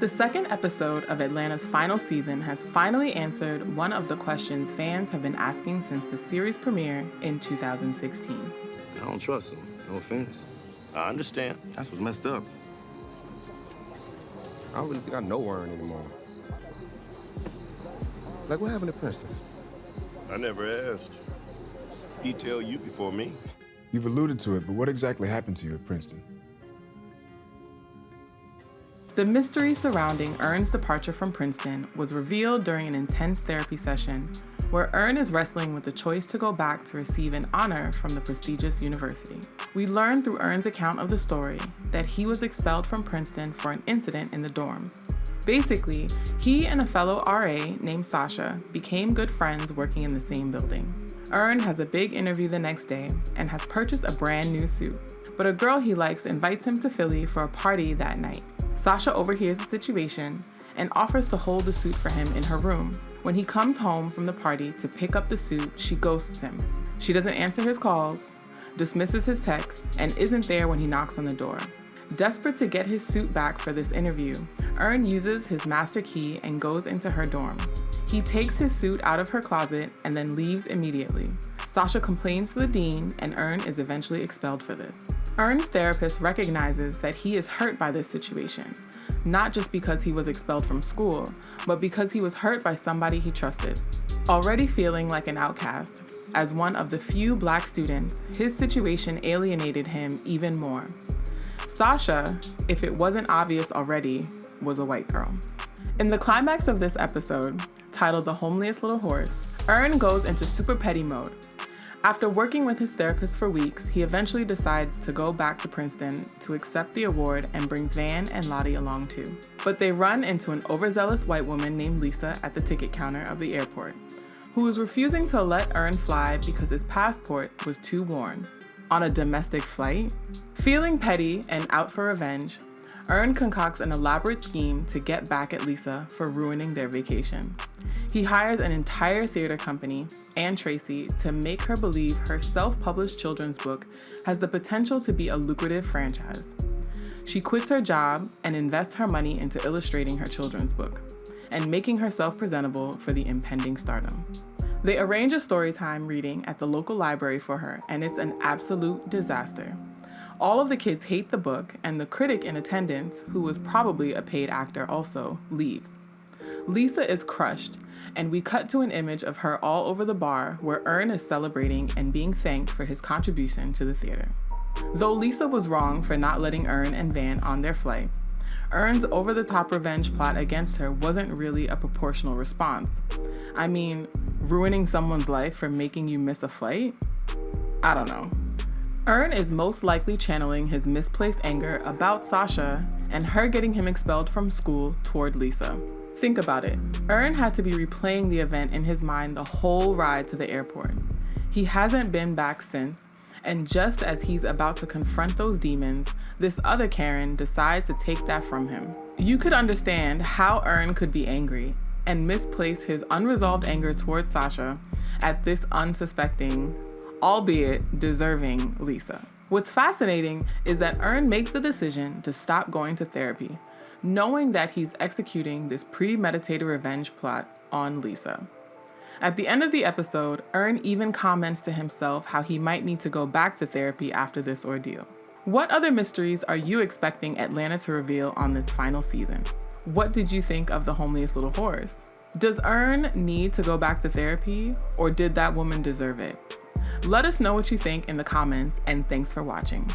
The second episode of Atlanta's final season has finally answered one of the questions fans have been asking since the series premiere in 2016. I don't trust him. No offense. I understand. That's what's messed up. I don't really think I know Warren anymore. Like, what happened at Princeton? I never asked. He'd tell you before me. You've alluded to it, but what exactly happened to you at Princeton? The mystery surrounding Ern's departure from Princeton was revealed during an intense therapy session where Ern is wrestling with the choice to go back to receive an honor from the prestigious university. We learned through Ern's account of the story that he was expelled from Princeton for an incident in the dorms. Basically, he and a fellow RA named Sasha became good friends working in the same building. Ern has a big interview the next day and has purchased a brand new suit, but a girl he likes invites him to Philly for a party that night. Sasha overhears the situation and offers to hold the suit for him in her room. When he comes home from the party to pick up the suit, she ghosts him. She doesn't answer his calls, dismisses his texts, and isn't there when he knocks on the door. Desperate to get his suit back for this interview, Ern uses his master key and goes into her dorm. He takes his suit out of her closet and then leaves immediately. Sasha complains to the dean, and Ern is eventually expelled for this. Ern's therapist recognizes that he is hurt by this situation, not just because he was expelled from school, but because he was hurt by somebody he trusted. Already feeling like an outcast, as one of the few Black students, his situation alienated him even more. Sasha, if it wasn't obvious already, was a white girl. In the climax of this episode, titled The Homeliest Little Horse, Ern goes into super petty mode. After working with his therapist for weeks, he eventually decides to go back to Princeton to accept the award and brings Van and Lottie along too. But they run into an overzealous white woman named Lisa at the ticket counter of the airport, who is refusing to let Ern fly because his passport was too worn. On a domestic flight? Feeling petty and out for revenge, Ern concocts an elaborate scheme to get back at Lisa for ruining their vacation. He hires an entire theater company, and Tracy, to make her believe her self-published children's book has the potential to be a lucrative franchise. She quits her job and invests her money into illustrating her children's book and making herself presentable for the impending stardom. They arrange a storytime reading at the local library for her, and it's an absolute disaster. All of the kids hate the book, and the critic in attendance, who was probably a paid actor also, leaves. Lisa is crushed, and we cut to an image of her all over the bar where Ern is celebrating and being thanked for his contribution to the theater. Though Lisa was wrong for not letting Ern and Van on their flight, Ern's over-the-top revenge plot against her wasn't really a proportional response. I mean, ruining someone's life for making you miss a flight? I don't know. Ern is most likely channeling his misplaced anger about Sasha and her getting him expelled from school toward Lisa. Think about it. Ern had to be replaying the event in his mind the whole ride to the airport. He hasn't been back since, and just as he's about to confront those demons, this other Karen decides to take that from him. You could understand how Ern could be angry and misplace his unresolved anger towards Sasha at this unsuspecting, albeit deserving, Lisa. What's fascinating is that Ern makes the decision to stop going to therapy, knowing that he's executing this premeditated revenge plot on Lisa. At the end of the episode, Ern even comments to himself how he might need to go back to therapy after this ordeal. What other mysteries are you expecting Atlanta to reveal on this final season? What did you think of The Homeliest Little Horse? Does Ern need to go back to therapy, or did that woman deserve it? Let us know what you think in the comments, and thanks for watching.